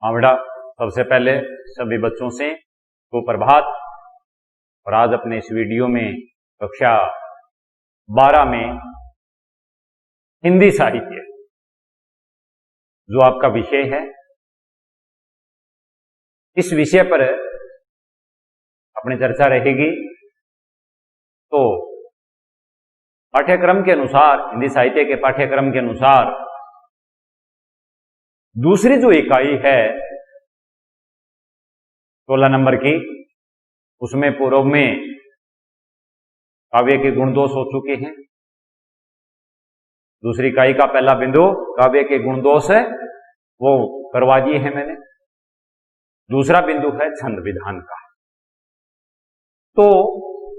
हाँ बेटा, सबसे पहले सभी बच्चों से सुप्रभात। और आज अपने इस वीडियो में कक्षा 12 में हिंदी साहित्य जो आपका विषय है, इस विषय पर अपनी चर्चा रहेगी। तो पाठ्यक्रम के अनुसार, हिंदी साहित्य के पाठ्यक्रम के अनुसार दूसरी जो इकाई है 16 नंबर की, उसमें पूर्व में काव्य के गुण दोष हो चुके हैं। दूसरी इकाई का पहला बिंदु काव्य के गुण दोष है, वो करवा दिए हैं मैंने। दूसरा बिंदु है छंद विधान का। तो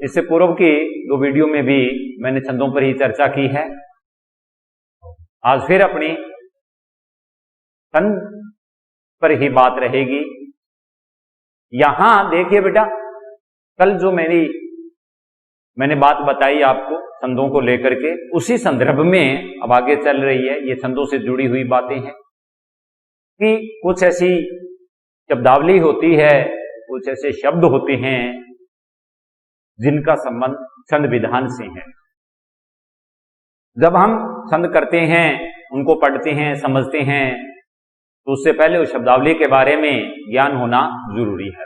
इससे पूर्व की दो वीडियो में भी मैंने छंदों पर ही चर्चा की है। आज फिर अपनी छंद पर ही बात रहेगी। यहां देखिए बेटा, कल जो मैंने बात बताई आपको छंदों को लेकर के, उसी संदर्भ में अब आगे चल रही है। ये छंदों से जुड़ी हुई बातें हैं कि कुछ ऐसी शब्दावली होती है, कुछ ऐसे शब्द होते हैं जिनका संबंध छंद विधान से है। जब हम छंद करते हैं, उनको पढ़ते हैं, समझते हैं, तो उससे पहले उस शब्दावली के बारे में ज्ञान होना जरूरी है।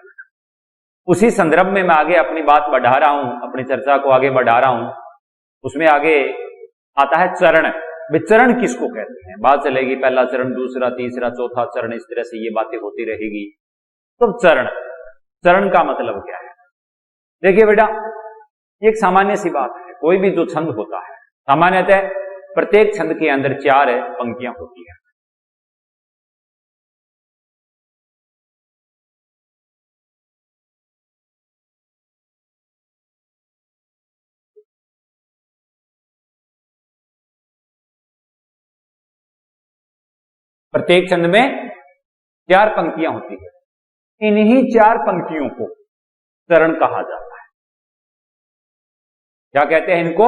उसी संदर्भ में मैं आगे अपनी बात बढ़ा रहा हूं, अपनी चर्चा को आगे बढ़ा रहा हूं। उसमें आगे आता है चरण। चरण किसको कहते हैं, बात चलेगी। पहला चरण, दूसरा, तीसरा, चौथा चरण, इस तरह से ये बातें होती रहेगी। तो चरण का मतलब क्या है? देखिए बेटा, एक सामान्य सी बात है। कोई भी जो छंद होता है, सामान्यतः प्रत्येक छंद के अंदर 4 पंक्तियां होती है। प्रत्येक छंद में 4 पंक्तियां होती है। इन्हीं 4 पंक्तियों को चरण कहा जाता है। क्या कहते हैं इनको?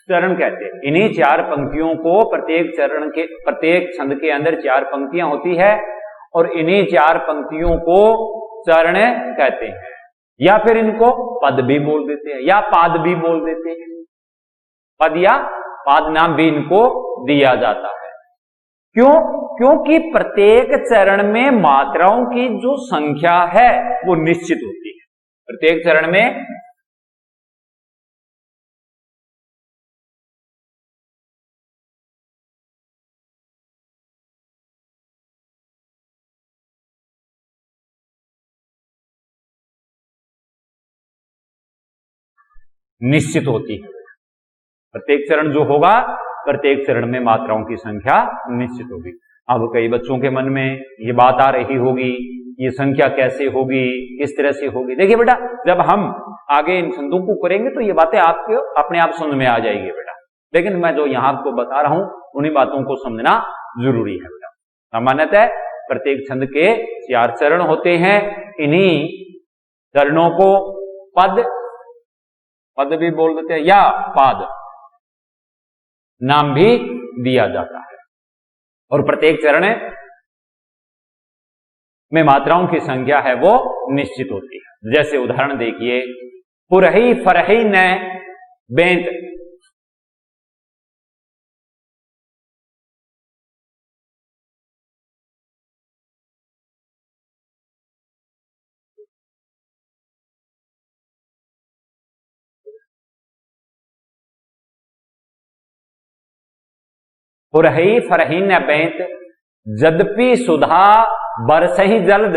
चरण कहते हैं। इन्हीं 4 पंक्तियों को, प्रत्येक छंद के अंदर 4 पंक्तियां होती है और इन्हीं 4 पंक्तियों को चरण कहते हैं। या फिर इनको पद भी बोल देते हैं, या पाद भी बोल देते हैं। पद या पाद नाम भी इनको दिया जाता है। क्यों? क्योंकि प्रत्येक चरण में मात्राओं की जो संख्या है वो निश्चित होती है। प्रत्येक चरण में निश्चित होती है। प्रत्येक चरण जो होगा, प्रत्येक चरण में मात्राओं की संख्या निश्चित होगी। अब कई बच्चों के मन में ये बात आ रही होगी, ये संख्या कैसे होगी, किस तरह से होगी। देखिए बेटा, जब हम आगे इन छंदों को करेंगे तो ये बातें आपके अपने आप समझ में आ जाएगी बेटा। लेकिन मैं जो यहां आपको बता रहा हूं, उन्हीं बातों को समझना जरूरी है बेटा। सामान्यतः प्रत्येक छंद के 4 चरण होते हैं। इन्हीं चरणों को पद भी बोल देते हैं, या पाद नाम भी दिया जाता है। और प्रत्येक चरण में मात्राओं की संख्या है वो निश्चित होती है। जैसे उदाहरण देखिए, पुरही फरही न बेंत। पुरही फरही न बेंत, यद्यपि सुधा बरसहि जल्द।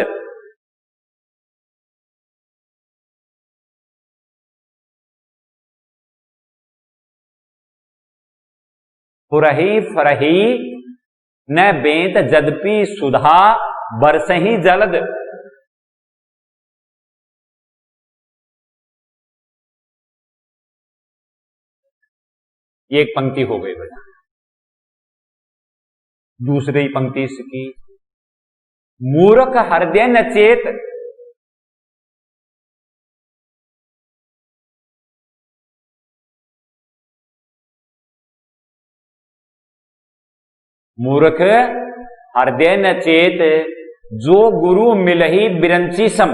पुरही फरही न बेंत, यद्यपि सुधा बरसहि जल्द। ये एक पंक्ति हो गई बेटा। दूसरी पंक्ति इसकी, मूर्ख हृदय न चेत। मूर्ख हृदय न चेत, जो गुरु मिलही बिरंची सम।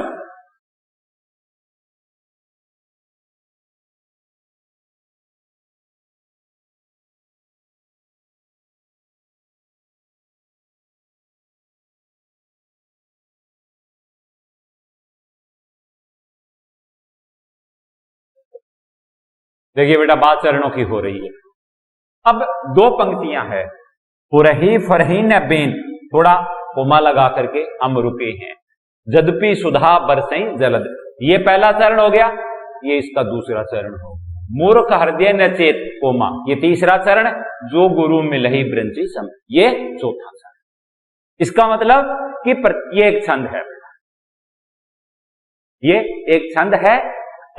देखिए बेटा, बात चरणों की हो रही है। अब दो पंक्तियां हैं, पुरही फरही न बेन, थोड़ा कोमा लगा करके हम रुके हैं। जदपि सुधा बरसई जलद, ये पहला चरण हो गया, ये इसका दूसरा चरण हो गया। मूर्ख हृदय न चेत कोमा, ये तीसरा चरण। जो गुरु मिलही ब्रंची सम, ये चौथा चरण। इसका मतलब कि ये एक छंद है, ये एक छंद है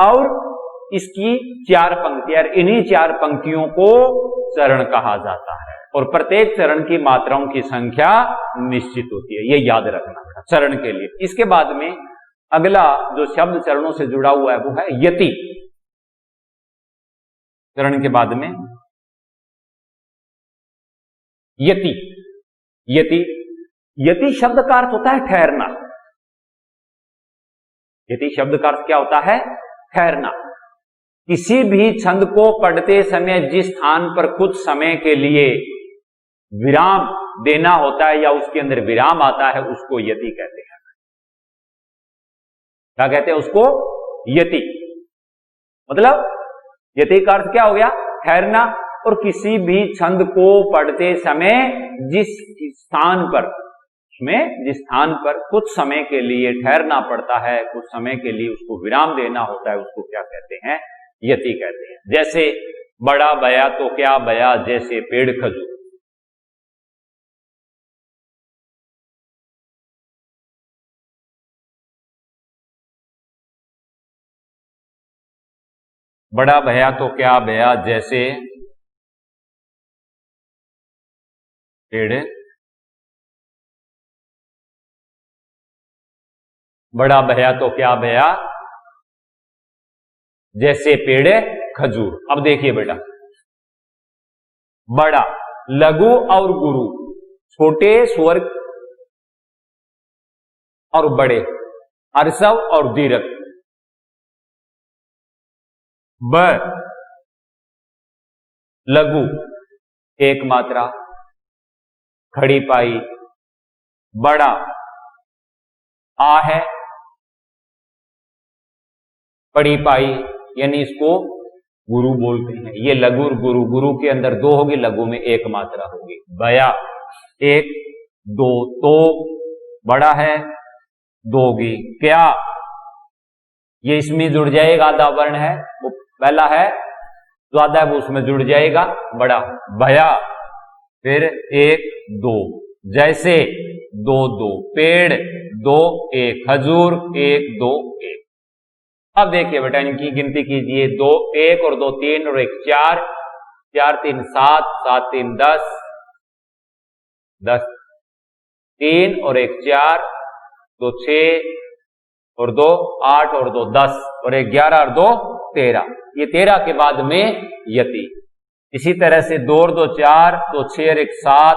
और इसकी 4 पंक्तियां, इन्हीं 4 पंक्तियों को चरण कहा जाता है और प्रत्येक चरण की मात्राओं की संख्या निश्चित होती है, ये याद रखना है चरण के लिए। इसके बाद में अगला जो शब्द चरणों से जुड़ा हुआ है वो है यति। चरण के बाद में यति, यति, यति शब्द का अर्थ होता है ठहरना। यति शब्द का अर्थ क्या होता है? ठहरना। किसी भी छंद को पढ़ते समय जिस स्थान पर कुछ समय के लिए विराम देना होता है या उसके अंदर विराम आता है, उसको यति कहते हैं। क्या कहते हैं उसको? यति। मतलब यति का अर्थ क्या हो गया? ठहरना। और किसी भी छंद को पढ़ते समय जिस स्थान पर, उसमें जिस स्थान पर कुछ समय के लिए ठहरना पड़ता है, कुछ समय के लिए उसको विराम देना होता है, उसको क्या कहते हैं? यति कहते हैं। जैसे बड़ा बया तो क्या बया, जैसे पेड़ खजूर। बड़ा भया तो क्या भया, जैसे पेड़, बड़ा भया तो क्या भया, जैसे पेड़ खजूर। अब देखिए बेटा, बड़ा, लघु और गुरु, छोटे स्वर और बड़े, हर्षव और दीर्घ। ब, लघु एक मात्रा, खड़ी पाई। बड़ा आ है, पड़ी पाई, यानी इसको गुरु बोलते हैं। ये लघु और गुरु, गुरु के अंदर 2 होगी, लघु में 1 मात्रा होगी। बया 1 2, तो बड़ा है 2 होगी। क्या, ये इसमें जुड़ जाएगा, आधा वर्ण है वो पहला है, ज्यादा है वो उसमें जुड़ जाएगा, बड़ा। भया फिर 1 2, जैसे 2 2, पेड़ 2 1, खजूर 1 2 1। अब देखिए बेटा, इनकी गिनती कीजिए। 2 1 और 2 3 और 1 4, 4 3 7, 7 3 10, 10 3 और 1 4, 2 6 और 2 8 और 2 10 और 1 11 और 2 13। ये 13 के बाद में यति। इसी तरह से 2 और 2 4, 2 6 और 1 7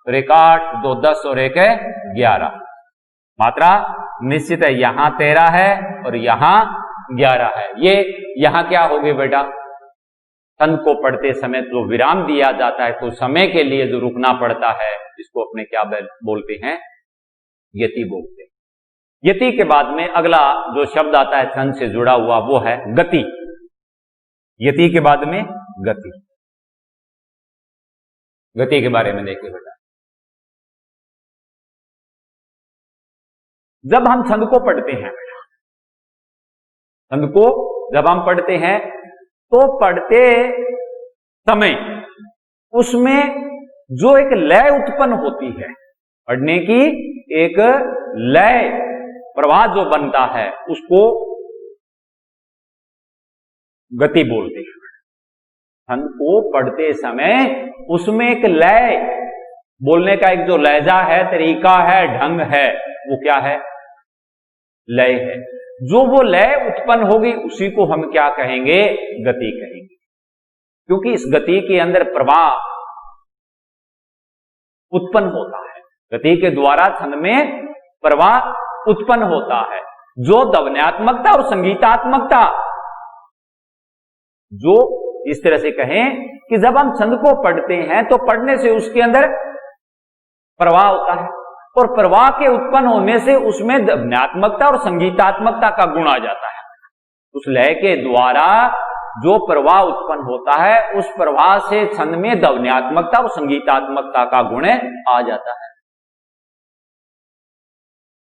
और 1 8, 2 10 और 1 11। मात्रा निश्चित है, यहां 13 है और यहां 11 है। ये यहां क्या हो गए बेटा? छंद को पढ़ते समय जो विराम दिया जाता है, तो समय के लिए जो रुकना पड़ता है, इसको अपने क्या बोलते हैं? यति बोलते हैं। यति के बाद में अगला जो शब्द आता है छंद से जुड़ा हुआ, वो है गति। यति के बाद में गति। गति के बारे में देखिए बेटा, जब हम छंद को पढ़ते हैं, छंद को जब हम पढ़ते हैं तो पढ़ते समय उसमें जो एक लय उत्पन्न होती है, पढ़ने की एक लय प्रवाह जो बनता है, उसको गति बोलते हैं। छंद को पढ़ते समय उसमें एक लय, बोलने का एक जो लहजा है, तरीका है, ढंग है, वो क्या है? लय है। जो वो लय उत्पन्न होगी उसी को हम क्या कहेंगे? गति कहेंगे। क्योंकि इस गति के अंदर प्रवाह उत्पन्न होता है। गति के द्वारा छंद में प्रवाह उत्पन्न होता है, जो ध्वन्यात्मकता और संगीतात्मकता, जो इस तरह से कहें कि जब हम छंद को पढ़ते हैं तो पढ़ने से उसके अंदर प्रवाह होता है, और प्रवाह के उत्पन्न होने से उसमें ध्वन्यात्मकता और संगीतात्मकता का गुण आ जाता है। उस लय के द्वारा जो प्रवाह उत्पन्न होता है, उस प्रवाह से छंद में ध्वन्यात्मकता और संगीतात्मकता का गुण आ जाता है।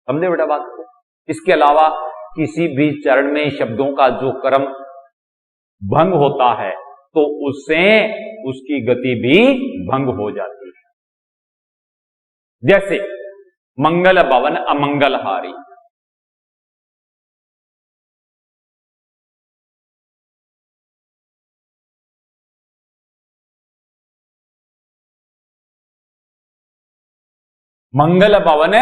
समझे बेटा बात को? इसके अलावा किसी भी चरण में शब्दों का जो क्रम भंग होता है तो उससे उसकी गति भी भंग हो जाती है। जैसे मंगल भवन अमंगलहारी, मंगल भवन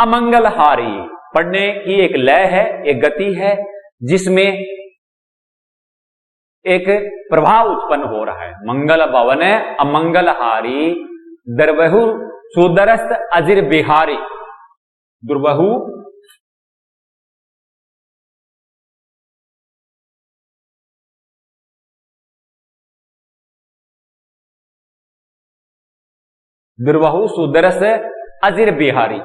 अमंगलहारी पढ़ने की एक लय है, एक गति है, जिसमें एक प्रभाव उत्पन्न हो रहा है। मंगल भवन अमंगलहारी दुर्बहु सुदरस्त अजिर बिहारी, दुर्बहु दुर्बहु सुदरस्त अजिर बिहारी।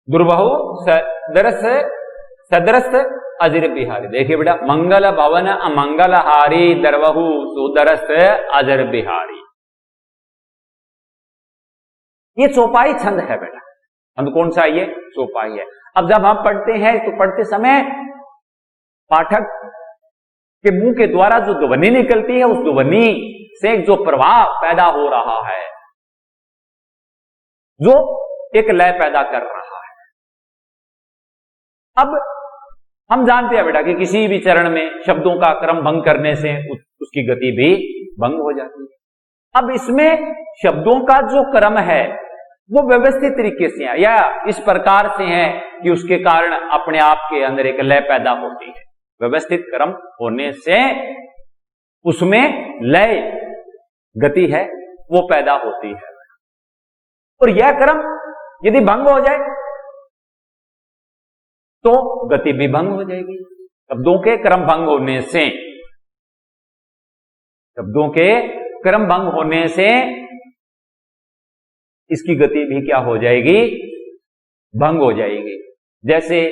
दुर्बहु सदरस्त अजिर बिहारी। देखिए बेटा, मंगल भवन अमंगलहारी दुर्बहु सुदरस्त अजिर बिहारी, ये चौपाई छंद है बेटा। छंद कौन सा? ये चौपाई है। अब जब हम पढ़ते हैं तो पढ़ते समय पाठक के मुंह के द्वारा जो ध्वनि निकलती है, उस ध्वनि से जो प्रभाव पैदा हो रहा है, जो एक लय पैदा कर रहा है। अब हम जानते हैं बेटा कि किसी भी चरण में शब्दों का क्रम भंग करने से उसकी गति भी भंग हो जाती है। अब इसमें शब्दों का जो क्रम है वो व्यवस्थित तरीके से है, या इस प्रकार से है कि उसके कारण अपने आप के अंदर एक लय पैदा होती है। व्यवस्थित क्रम होने से उसमें लय गति है वो पैदा होती है, और यह क्रम यदि भंग हो जाए तो गति भी भंग हो जाएगी। शब्दों के क्रम भंग होने से, शब्दों के क्रम भंग होने से इसकी गति भी क्या हो जाएगी? भंग हो जाएगी। जैसे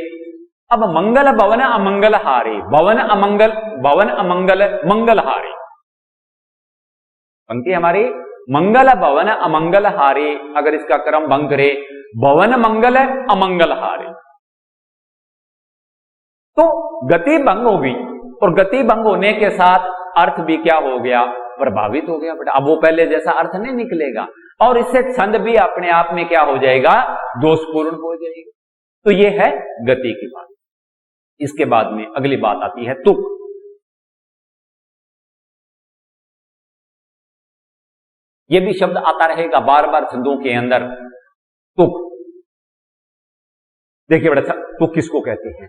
अब मंगल भवन अमंगलहारी, भवन अमंगल मंगलहारी पंक्ति हमारी, मंगल भवन अमंगलहारी, अगर इसका क्रम भंग करे भवन मंगल अमंगलहारी, तो गति भंग होगी, और गति भंग होने के साथ अर्थ भी क्या हो गया? प्रभावित हो गया बेटा। अब वो पहले जैसा अर्थ नहीं निकलेगा, और इससे छंद भी अपने आप में क्या हो जाएगा? दोषपूर्ण हो जाएगा। तो ये है गति की बात। इसके बाद में अगली बात आती है तुक। ये भी शब्द आता रहेगा बार बार छंदों के अंदर, तुक। देखिए बेटा, तुक किसको कहते हैं?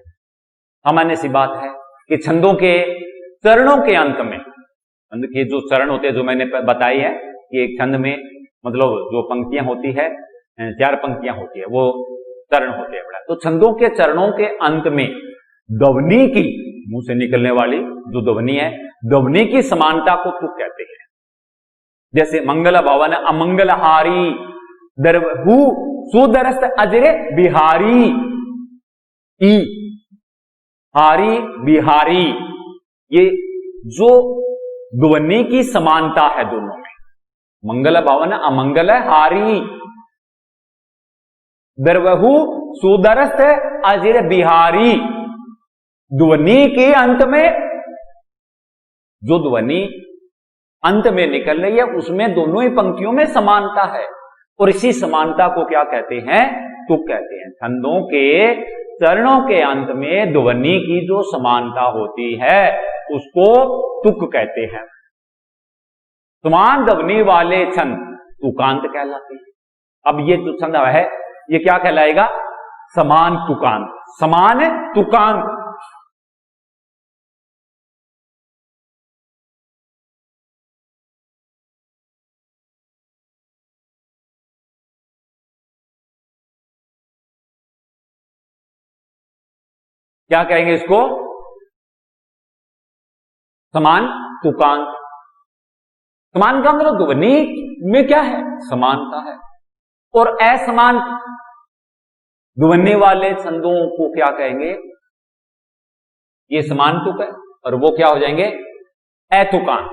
सामान्य सी बात है कि छंदों के चरणों के अंत में, छंद के जो चरण होते हैं, जो मैंने बताई है कि एक छंद में मतलब जो पंक्तियां होती है, 4 पंक्तियां होती है, वो चरण होते हैं बेटा। तो छंदों के चरणों के अंत में ध्वनि की, मुंह से निकलने वाली जो ध्वनि है, ध्वनि की समानता को तुक कहते हैं। जैसे मंगल भवन अमंगलहारी दुर्बहु सुदरस्त अजरे बिहारी, ई हारी बिहारी, ये जो ध्वनि की समानता है दोनों में, मंगल भवन अमंगलहारी दुर्बहु सुदरस्त अजर बिहारी, ध्वनि के अंत में जो ध्वनि अंत में निकल रही है उसमें दोनों ही पंक्तियों में समानता है, और इसी समानता को क्या कहते हैं? तुक कहते हैं। छंदों के चरणों के अंत में ध्वनि की जो समानता होती है उसको तुक कहते हैं। समान ध्वनि वाले छंद तुकांत कहलाते हैं। अब ये जो छंद है ये क्या कहलाएगा? समान तुकांत। समान तुकांत, क्या कहेंगे इसको? समान तुकांत। समान का मतलब ध्वनि में क्या है? समानता है। और असमान ध्वनि वाले छंदों को क्या कहेंगे? ये समान तुक है और वो क्या हो जाएंगे? अतुकान।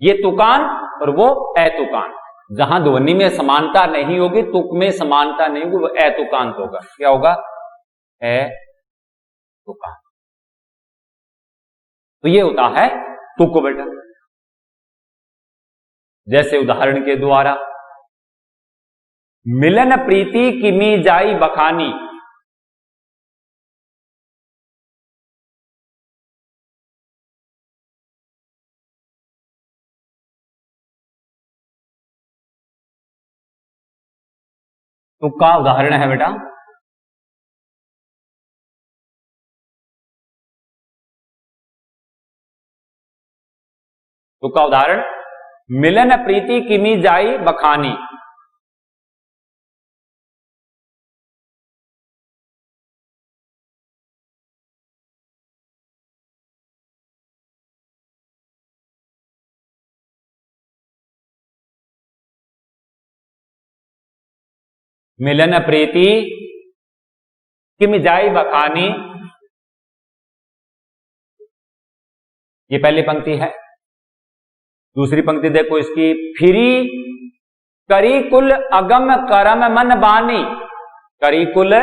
ये तुकान और वो अतुकान। जहां ध्वनि में समानता नहीं होगी, तुक में समानता नहीं होगी, वो अतुकांत होगा। क्या होगा? अतुकांत। तो ये होता है तुक बेटा। जैसे उदाहरण के द्वारा, मिलन प्रीति किमी जाई बखानी। तुक का उदाहरण है बेटा, तुक का उदाहरण, मिलन प्रीति किमी जाई बखानी। मिलन प्रीति किम जाई बखानी, ये पहली पंक्ति है। दूसरी पंक्ति देखो इसकी, फिरी करी कुल अगम करम मन बानी। करी कुल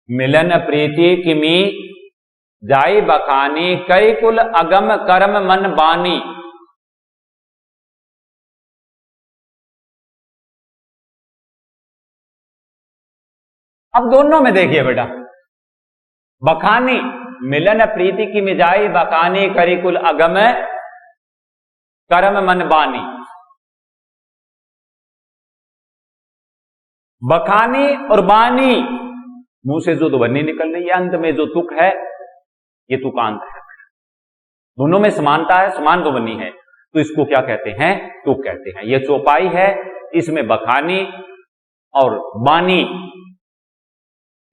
मिलन प्रीति किमी जाई बखानी, करी कुल अगम करम मन बानी। अब दोनों में देखिए बेटा, बखानी, मिलन प्रीति की मिजाई बखानी, करिकुल अगम करम मन बानी। बखानी और बानी, मुंह से जो ध्वनि निकल रही है, अंत में जो तुक है, ये तुकांत है। दोनों में समानता है, समान ध्वनि है, तो इसको क्या कहते हैं? तुक कहते हैं। ये चौपाई है, इसमें बखानी और बानी,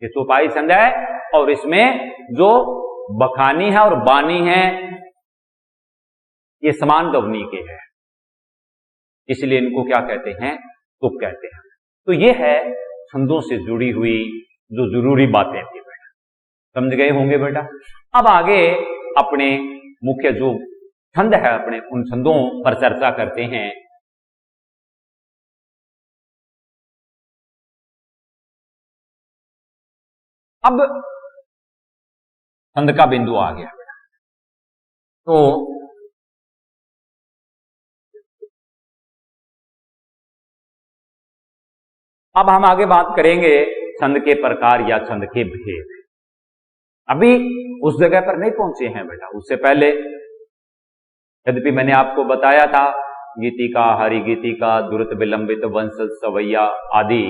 ये चौपाई छंद है, और इसमें जो बखानी है और बानी है, ये समान ध्वनि के हैं, इसलिए इनको क्या कहते हैं? तुक कहते हैं। तो ये है छंदों से जुड़ी हुई जो जरूरी बातें थी बेटा, समझ गए होंगे बेटा। अब आगे अपने मुख्य जो छंद है, अपने उन छंदों पर चर्चा करते हैं। अब छंद का बिंदु आ गया बेटा, तो अब हम आगे बात करेंगे छंद के प्रकार या छंद के भेद। अभी उस जगह पर नहीं पहुंचे हैं बेटा, उससे पहले यद्यपि मैंने आपको बताया था गीतिका, हरि गीतिका, दुरुत विलंबित, वंश सवैया आदि,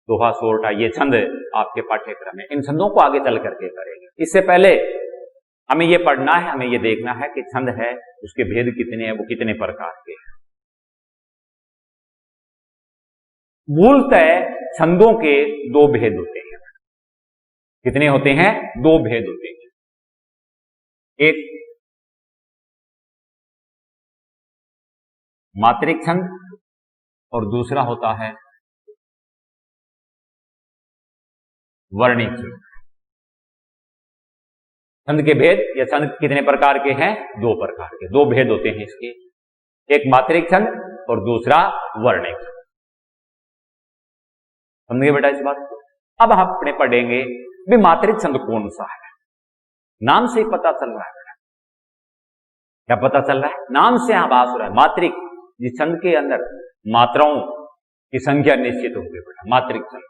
दोहा सोरठा, ये छंद आपके पाठ्यक्रम में, इन छंदों को आगे चल करके करेंगे। इससे पहले हमें ये पढ़ना है, हमें ये देखना है कि छंद है उसके भेद कितने हैं, वो कितने प्रकार के हैं। मूलतः छंदों के दो भेद होते हैं। कितने होते हैं? दो भेद होते हैं। एक मात्रिक छंद और दूसरा होता है वर्णिक छंद। छंद के भेद या छंद कितने प्रकार के हैं? दो प्रकार के, दो भेद होते हैं इसके, एक मात्रिक छंद और दूसरा वर्णिक छंद। समझिए बेटा इस बात को। अब हम अपने पढ़ेंगे भी मात्रिक छंद कौन सा है। नाम से ही पता चल रहा है बेटा, क्या पता चल रहा है? नाम से आभास हो रहा है मात्रिक, जिस छंद के अंदर मात्राओं की संख्या निश्चित होगी बेटा, मात्रिक छंद।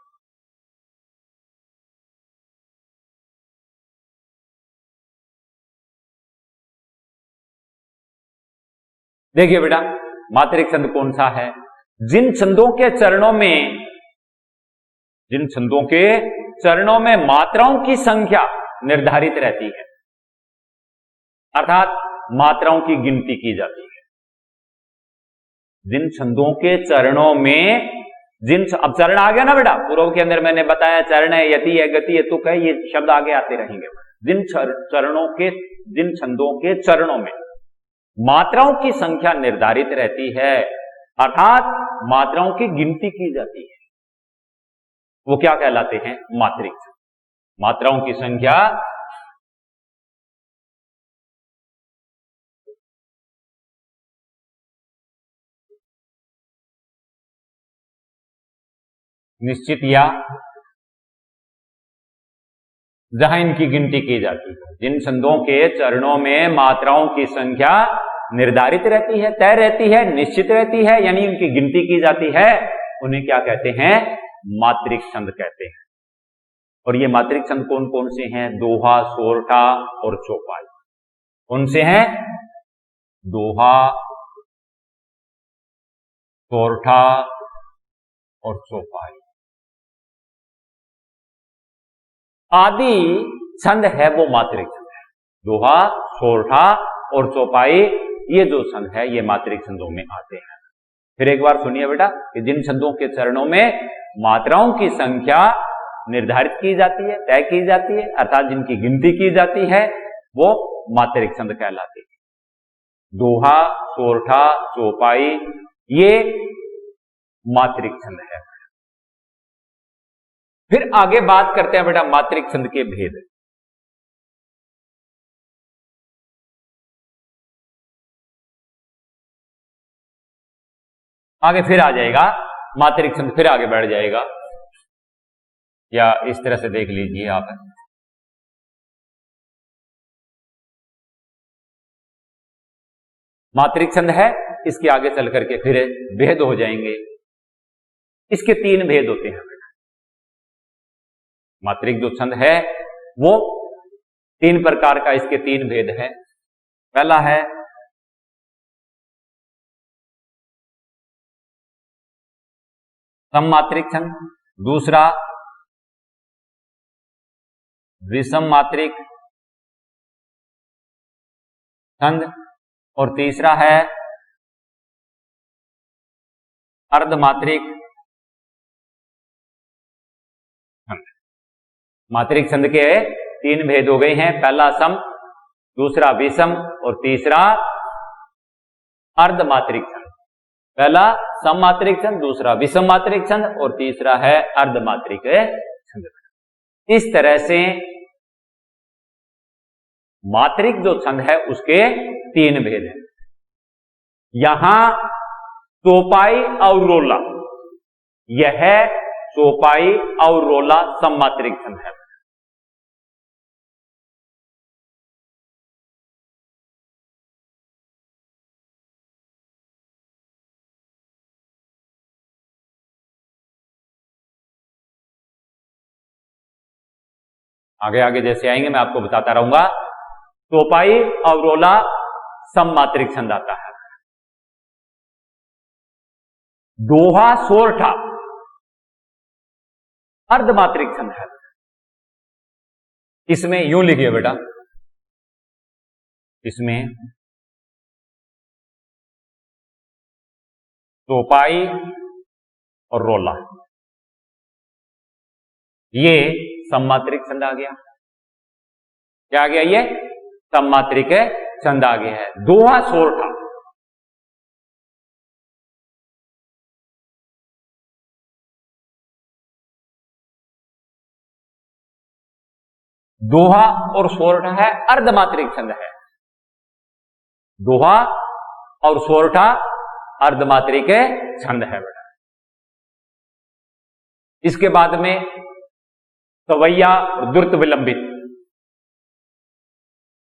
देखिए बेटा, मात्रिक छंद कौन सा है? जिन छंदों के चरणों में, जिन छंदों के चरणों में मात्राओं की संख्या निर्धारित रहती है, अर्थात मात्राओं की गिनती की जाती है। जिन छंदों के चरणों में अब चरण आ गया ना बेटा, पूर्व के अंदर मैंने बताया चरण है, यति है, गति है, तुक है, ये शब्द आगे आते रहेंगे। जिन छंदों के चरणों में मात्राओं की संख्या निर्धारित रहती है, अर्थात मात्राओं की गिनती की जाती है, वो क्या कहलाते हैं? मात्रिक छंद। मात्राओं की संख्या निश्चित या जहां इनकी गिनती की जाती है। जिन छंदों के चरणों में मात्राओं की संख्या निर्धारित रहती है, तय रहती है, निश्चित रहती है, यानी उनकी गिनती की जाती है, उन्हें क्या कहते हैं? मात्रिक छंद कहते हैं। और ये मात्रिक छंद कौन कौन से हैं? दोहा, सोरठा और चौपाई। कौन से हैं? दोहा, सोरठा और चौपाई। आदि छंद है वो मात्रिक छंद है। दोहा, सोरठा और चौपाई, ये जो छंद है ये मात्रिक छंदों में आते हैं। फिर एक बार सुनिए बेटा कि जिन छंदों के चरणों में मात्राओं की संख्या निर्धारित की जाती है, तय की जाती है, अर्थात जिनकी गिनती की जाती है, वो मात्रिक छंद कहलाते हैं। दोहा, सोरठा, चौपाई, ये मात्रिक छंद है। फिर आगे बात करते हैं बेटा मात्रिक छंद के भेद। आगे फिर आ जाएगा मात्रिक छंद, फिर आगे बढ़ जाएगा, या इस तरह से देख लीजिए आप। मात्रिक छंद है, इसके आगे चल करके फिर भेद हो जाएंगे। इसके 3 भेद होते हैं। मात्रिक जो छंद है वो 3 प्रकार का, इसके 3 भेद है। पहला है सममात्रिक छंद, दूसरा विषम मात्रिक छंद, और तीसरा है अर्धमात्रिक छंद। मात्रिक छंद के 3 भेद हो गए हैं। पहला सम, दूसरा विषम और तीसरा अर्धमात्रिक छंद। पहला सममात्रिक छंद, दूसरा विषम मात्रिक छंद और तीसरा है अर्धमात्रिक छंद। इस तरह से मात्रिक जो छंद है उसके 3 भेद हैं। यहां चौपाई और रोला, यह चौपाई और रोला सममात्रिक छंद है। आगे आगे जैसे आएंगे मैं आपको बताता रहूंगा। चौपाई और रोला सममात्रिक छंद आता है। दोहा, सोरठा अर्धमात्रिक छंद है। इसमें यूं लिखिए बेटा, इसमें चौपाई और रोला ये सममात्रिक छंद आ गया। क्या आ गया? ये सममात्रिक छंद आ गया है। दोहा, सोरठा दोहा और सोरठा है अर्धमात्रिक छंद है। दोहा और सोरठा अर्धमात्रिक छंद है बेटा। इसके बाद में सवैया और द्रुत विलंबित,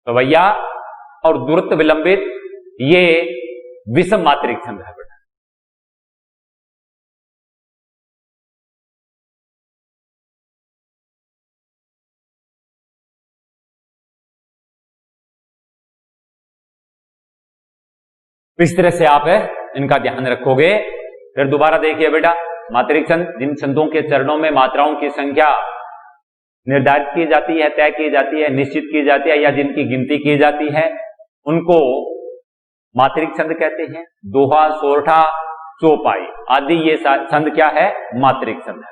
सवैया और द्रुत विलंबित ये विषम मात्रिक छंद है बेटा। इस तरह से आप इनका ध्यान रखोगे। फिर दोबारा देखिए बेटा, मात्रिक छंद जिन छंदों के चरणों में मात्राओं की संख्या निर्धारित की जाती है, तय की जाती है, निश्चित की जाती है, या जिनकी गिनती की जाती है, उनको मात्रिक छंद कहते हैं। दोहा, सोरठा, चौपाई आदि, ये छंद क्या है? मात्रिक छंद है।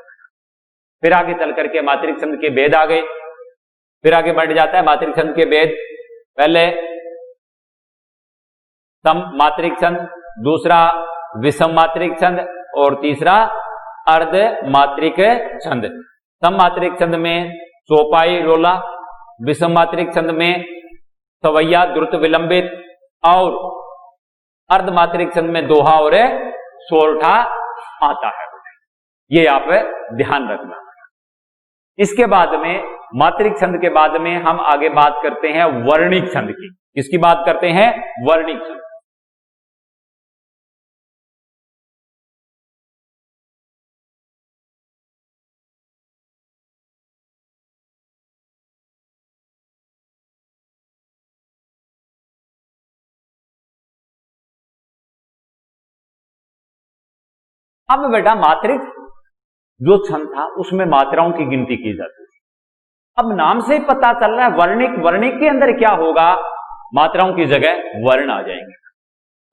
फिर आगे चल करके मात्रिक छंद के भेद आ गए, फिर आगे बढ़ जाता है मात्रिक छंद के भेद। पहले सम मात्रिक छंद, दूसरा विषम मात्रिक छंद और तीसरा अर्ध मात्रिक छंद। सम मात्रिक छंद में चौपाई रोला, विषम मात्रिक छंद में सवैया द्रुत विलंबित और अर्ध मात्रिक छंद में दोहा और सोरठा आता है। ये आप ध्यान रखना। इसके बाद में मात्रिक छंद के बाद में हम आगे बात करते हैं वर्णिक छंद की। किसकी बात करते हैं? वर्णिक छंद। अब बेटा मात्रिक जो छंद था उसमें मात्राओं की गिनती की जाती थी। अब नाम से ही पता चल रहा है वर्णिक, वर्णिक के अंदर क्या होगा? मात्राओं की जगह वर्ण आ जाएंगे।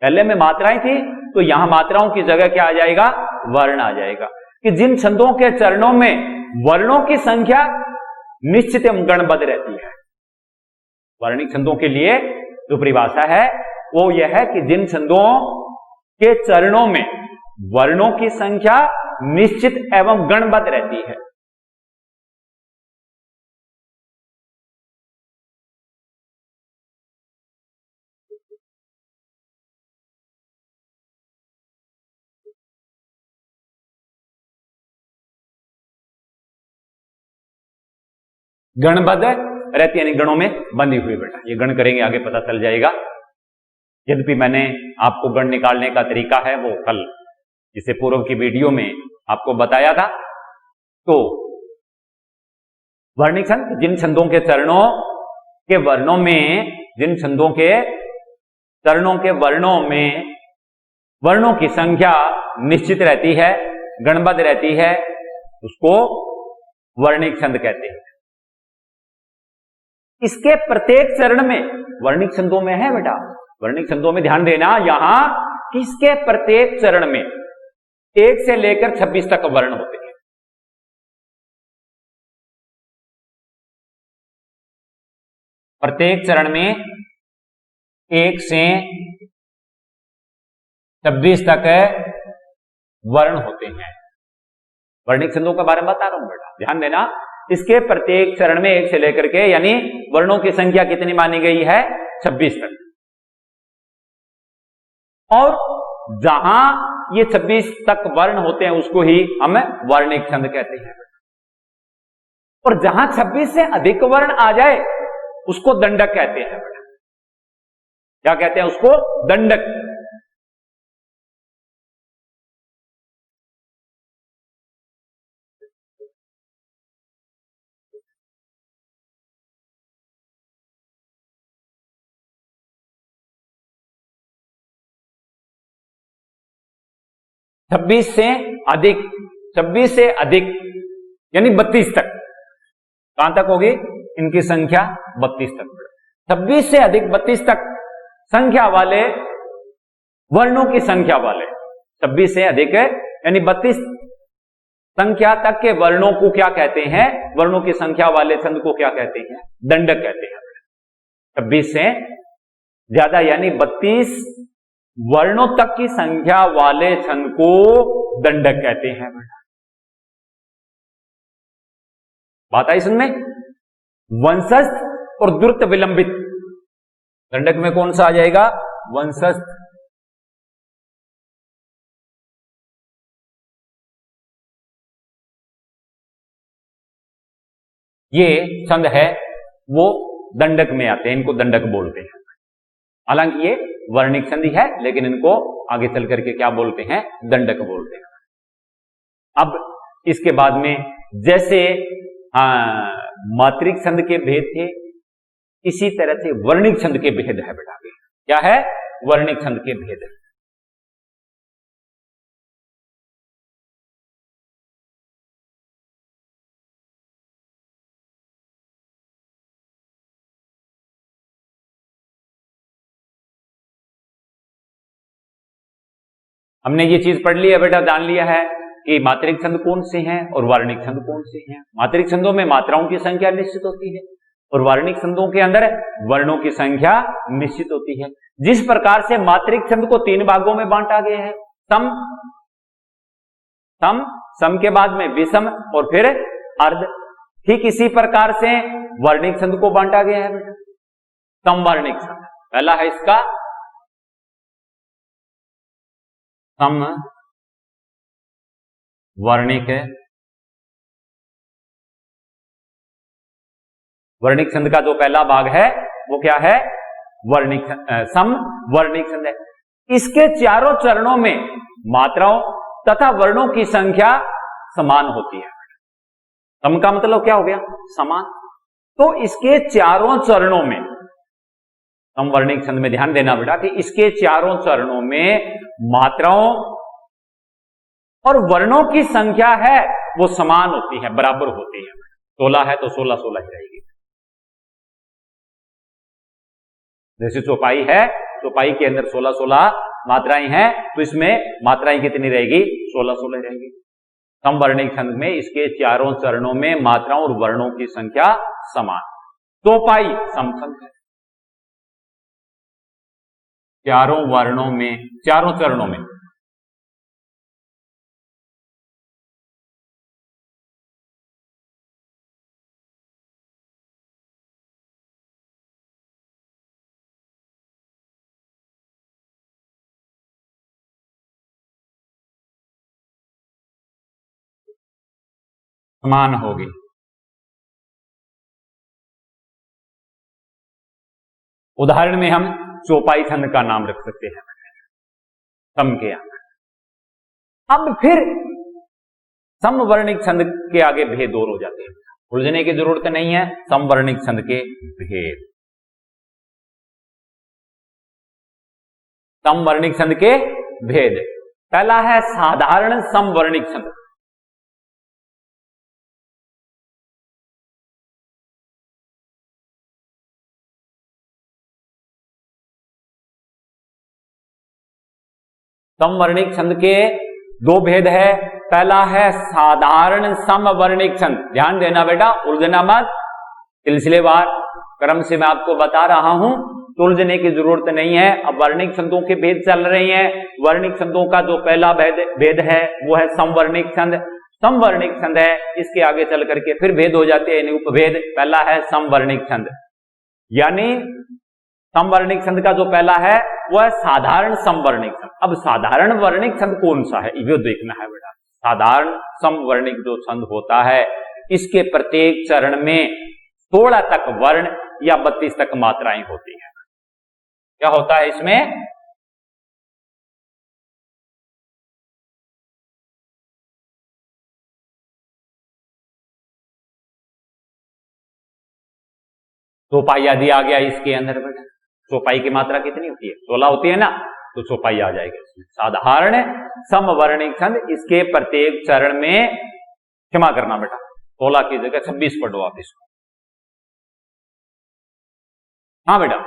पहले में मात्राएं थी तो यहां मात्राओं की जगह क्या आ जाएगा? वर्ण आ जाएगा। कि जिन छंदों के चरणों में वर्णों की संख्या निश्चित एवं गणबद्ध रहती है। वर्णिक छंदों के लिए जो परिभाषा है वो यह है कि जिन छंदों के चरणों में वर्णों की संख्या निश्चित एवं गणबद्ध रहती है। गणबद्ध रहती है, यानी गणों में बंधी हुई। बेटा ये गण करेंगे आगे पता चल जाएगा। यद्यपि मैंने आपको गण निकालने का तरीका है वो कल जिसे पूर्व की वीडियो में आपको बताया था। तो वर्णिक छंद जिन छंदों के चरणों के वर्णों में, जिन छंदों के चरणों के वर्णों में वर्णों की संख्या निश्चित रहती है, गणबद्ध रहती है, उसको वर्णिक छंद कहते हैं। इसके प्रत्येक चरण में वर्णिक छंदों में है बेटा, वर्णिक छंदों में ध्यान देना यहां कि इसके प्रत्येक चरण में 1 से लेकर 26 तक वर्ण होते हैं। प्रत्येक चरण में 1 से 26 तक वर्ण होते हैं। वर्णिक छंदों के बारे में बता रहा हूं बेटा, ध्यान देना। इसके प्रत्येक चरण में 1 से लेकर के यानी वर्णों की संख्या कितनी मानी गई है? 26 तक। और जहां ये 26 तक वर्ण होते हैं उसको ही हम वर्णिक छंद कहते हैं। और जहां 26 से अधिक वर्ण आ जाए उसको दंडक कहते हैं बेटा। क्या कहते हैं उसको? दंडक। छब्बीस से अधिक, 26 से अधिक यानी 32 तक। कहां तक होगी इनकी संख्या? 32 तक। 26 से अधिक 32 तक संख्या वाले वर्णों की संख्या वाले, 26 से अधिक यानी 32 संख्या तक के वर्णों को क्या कहते हैं? वर्णों की संख्या वाले छंद को क्या कहते हैं? दंडक कहते हैं। 26 से ज्यादा यानी 32 वर्णों तक की संख्या वाले छंद को दंडक कहते हैं। बात आई सुनने? वंशस्थ और द्रुत विलंबित, दंडक में कौन सा आ जाएगा? वंशस्थ। ये छंद है वो दंडक में आते हैं, इनको दंडक बोलते हैं। हालांकि ये वर्णिक छंद ही है लेकिन इनको आगे चल करके क्या बोलते हैं? दंडक बोलते हैं। अब इसके बाद में जैसे मात्रिक छंद के भेद थे, इसी तरह से वर्णिक छंद के भेद है बेटा। क्या है? वर्णिक छंद के भेद है। हमने ये चीज पढ़ ली है बेटा, जान लिया है कि मात्रिक छंद कौन से हैं और वर्णिक छंद कौन से हैं। मात्रिक छंदों में मात्राओं की संख्या निश्चित होती है और वर्णिक छंदों के अंदर वर्णों की संख्या निश्चित होती है। जिस प्रकार से मात्रिक छंद को 3 भागों में बांटा गया है, सम, सम, सम के बाद में विषम और फिर अर्ध, ठीक इसी प्रकार से वर्णिक छंद को बांटा गया है बेटा। समवर्णिक छंद पहला है इसका सम वर्णिक है। वर्णिक छंद का जो पहला भाग है वो क्या है? वर्णिक, सम वर्णिक छंद है। इसके चारों चरणों में मात्राओं तथा वर्णों की संख्या समान होती है। सम का मतलब क्या हो गया? समान। तो इसके चारों चरणों में, समवर्णिक छंद में ध्यान देना बेटा कि इसके चारों चरणों में मात्राओं और वर्णों की संख्या है वो समान होती है, बराबर होती है। 16 है तो 16 16 ही रहेगी। जैसे चौपाई है, चौपाई के अंदर 16 16 मात्राएं हैं, तो इसमें मात्राएं कितनी रहेगी? 16 16 रहेगी। समवर्णिक छंद में इसके चारों चरणों में मात्राओं और वर्णों की संख्या समान। चौपाई समछंद है। चारों वर्णों में, चारों चरणों में समान होगी। उदाहरण में हम चौपाई छंद का नाम रख सकते हैं सम के आगे। अब फिर समवर्णिक छंद के आगे भेद और हो जाते हैं, उलझने की जरूरत नहीं है। समवर्णिक छंद के भेद, समवर्णिक छंद के भेद, पहला है साधारण समवर्णिक छंद। समवर्णिक छंद के 2 भेद है। पहला है साधारण समवर्णिक छंद, ध्यान देना बेटा, उलझना मत, सिलसिलेवार क्रम से मैं आपको बता रहा हूं, तो उलझने की जरूरत नहीं है। अब वर्णिक छंदों के भेद चल रहे हैं। वर्णिक छंदों का जो पहला भेद है वो है समवर्णिक छंद। समवर्णिक छंद है, इसके आगे चल करके फिर भेद हो जाते हैं, उपभेद। पहला है समवर्णिक छंद, यानी समवर्णिक छंद का जो पहला है वो है साधारण समवर्णिक छंद। अब साधारण वर्णिक छंद कौन सा है ये देखना है बेटा। साधारण समवर्णिक जो छंद होता है, इसके प्रत्येक चरण में 16 तक वर्ण या 32 तक मात्राएं होती हैं। क्या होता है इसमें? चौपाई आदि आ गया इसके अंदर बेटा। चौपाई की मात्रा कितनी होती है? 16 होती है ना, तो चौपाई आ जाएगा इसमें। साधारण समवर्णिक छंद, इसके प्रत्येक चरण में, क्षमा करना बेटा, 16 की जगह 26 पढ़ो आप इसको। हाँ बेटा,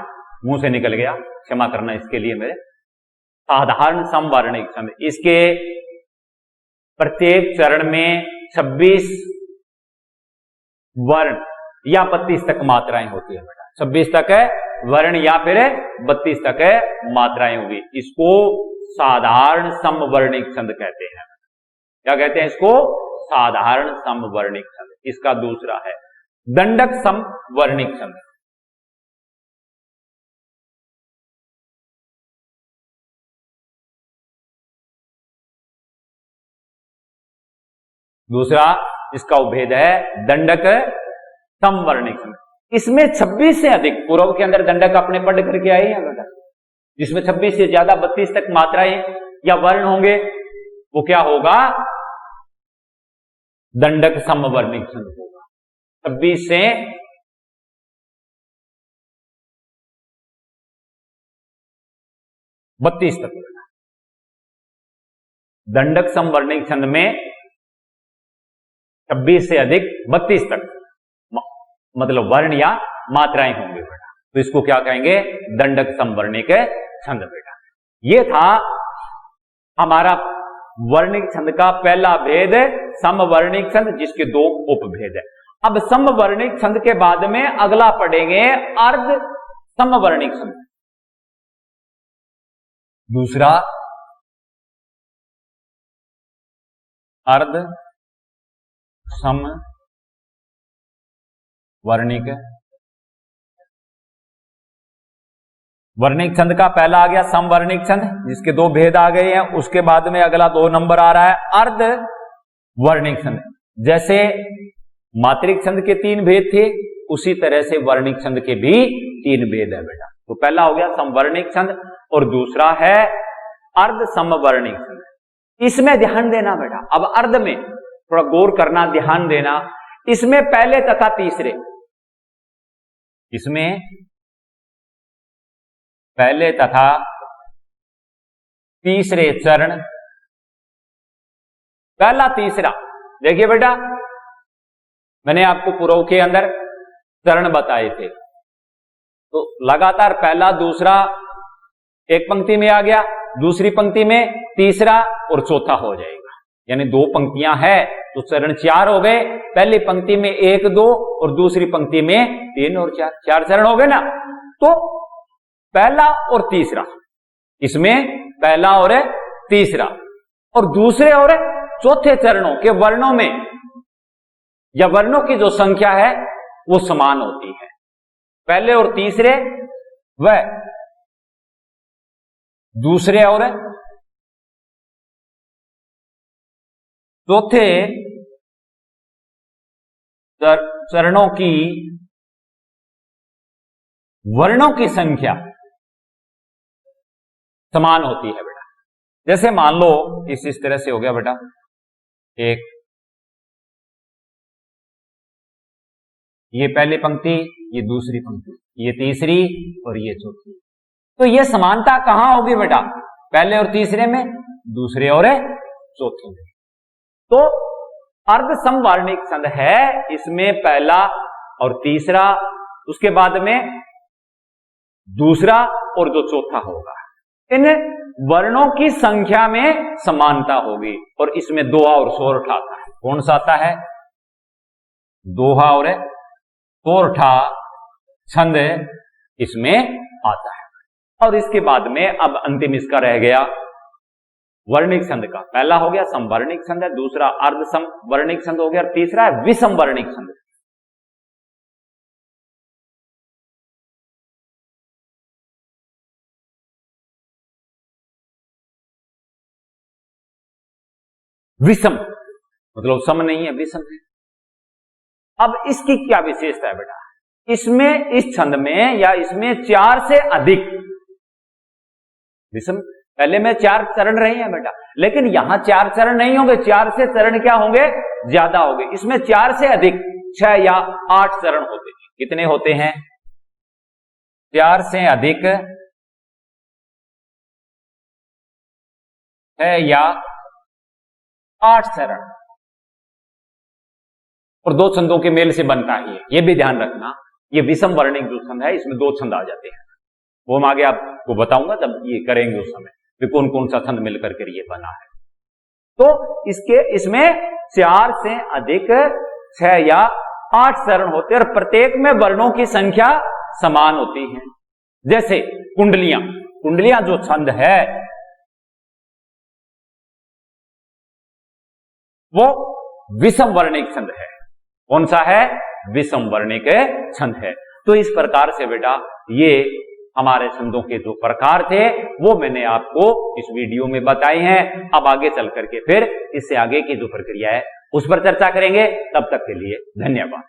मुंह से निकल गया, क्षमा करना इसके लिए मेरे। साधारण समवर्णिक छंद, इसके प्रत्येक चरण में 26 वर्ण या 32 तक मात्राएं होती है बेटा। 26 तक है वर्ण या फिर 32 तक है मात्राएं होगी। इसको साधारण समवर्णिक छंद कहते हैं। क्या कहते हैं इसको? साधारण समवर्णिक छंद। इसका दूसरा है दंडक समवर्णिक छंद। दूसरा इसका उपभेद है दंडक समवर्णिक छंद। इसमें 26 से अधिक, पूर्व के अंदर दंडक अपने पढ़ करके आए हैं बेटा, जिसमें 26 से ज्यादा 32 तक मात्राएं या वर्ण होंगे, वो क्या होगा? दंडक समवर्णिक छंद होगा। 26 से 32 तक दंडक समवर्णिक छंद में 26 से अधिक 32 तक मतलब वर्ण या मात्राएं होंगे बेटा, तो इसको क्या कहेंगे? दंडक समवर्णिक छंद बेटा। ये था हमारा वर्णिक छंद का पहला भेद समवर्णिक छंद, जिसके दो उपभेद है। अब समवर्णिक छंद के बाद में अगला पढ़ेंगे अर्ध समवर्णिक छंद। दूसरा अर्ध समवर्णिक वर्णिक छंद का पहला आ गया समवर्णिक छंद, जिसके दो भेद आ गए हैं। उसके बाद में अगला 2 नंबर आ रहा है अर्ध वर्णिक छंद। जैसे मात्रिक छंद के 3 भेद थे, उसी तरह से वर्णिक छंद के भी 3 भेद है बेटा। तो पहला हो गया समवर्णिक छंद और दूसरा है अर्ध समवर्णिक छंद। इसमें ध्यान देना बेटा, अब अर्ध में थोड़ा गौर करना, ध्यान देना। इसमें पहले तथा तीसरे, इसमें पहले तथा तीसरे चरण, पहला तीसरा, देखिए बेटा मैंने आपको पूर्व के अंदर चरण बताए थे, तो लगातार पहला दूसरा एक पंक्ति में आ गया, दूसरी पंक्ति में तीसरा और चौथा हो जाएगा, यानी 2 पंक्तियां है तो चरण 4 हो गए। पहली पंक्ति में 1 2 और दूसरी पंक्ति में 3 और 4 चरण हो गए ना। तो पहला और तीसरा, इसमें पहला और तीसरा और दूसरे और चौथे चरणों के वर्णों में या वर्णों की जो संख्या है वो समान होती है। पहले और तीसरे व दूसरे और चौथे चरणों की वर्णों की संख्या समान होती है बेटा। जैसे मान लो इस तरह से हो गया बेटा, एक ये पहली पंक्ति, ये दूसरी पंक्ति, ये तीसरी और ये चौथी। तो ये समानता कहां होगी बेटा? पहले और तीसरे में, दूसरे और चौथे में। तो अर्ध समवर्णिक छंद है, इसमें पहला और तीसरा, उसके बाद में दूसरा और जो चौथा होगा, इन वर्णों की संख्या में समानता होगी। और इसमें दोहा और सोरठा आता है। कौन सा आता है? दोहा और सोरठा छंद इसमें आता है। और इसके बाद में अब अंतिम इसका रह गया वर्णिक छंद का। पहला हो गया समवर्णिक छंद है, दूसरा अर्ध समवर्णिक छंद हो गया, और तीसरा है विषमवर्णिक छंद। विषम मतलब सम नहीं है, विषम है। अब इसकी क्या विशेषता है बेटा? इसमें, इस छंद में या इसमें 4 से अधिक विषम, पहले में 4 चरण रहे हैं बेटा, लेकिन यहां 4 चरण नहीं होंगे, 4 से चरण क्या होंगे? ज्यादा होंगे। इसमें 4 से अधिक 6 या 8 चरण होते हैं। कितने होते हैं? 4 से अधिक 6 या 8 चरण, और 2 छंदों के मेल से बनता ही है। यह भी ध्यान रखना, ये विषम वर्णिक जो छंद है इसमें 2 छंद आ जाते हैं। वो हम आगे आपको बताऊंगा जब ये करेंगे उस समय कि कौन कौन सा छंद मिलकर के ये बना है। तो इसमें 4 से अधिक 6 या 8 चरण होते हैं, और प्रत्येक में वर्णों की संख्या समान होती है। जैसे कुंडलियां जो छंद है वो विषम वर्णिक छंद है। कौन सा है? विषम वर्णिक छंद है। तो इस प्रकार से बेटा ये हमारे छंदों के जो प्रकार थे वो मैंने आपको इस वीडियो में बताए हैं। अब आगे चल करके फिर इससे आगे की जो प्रक्रिया है उस पर चर्चा करेंगे। तब तक के लिए धन्यवाद।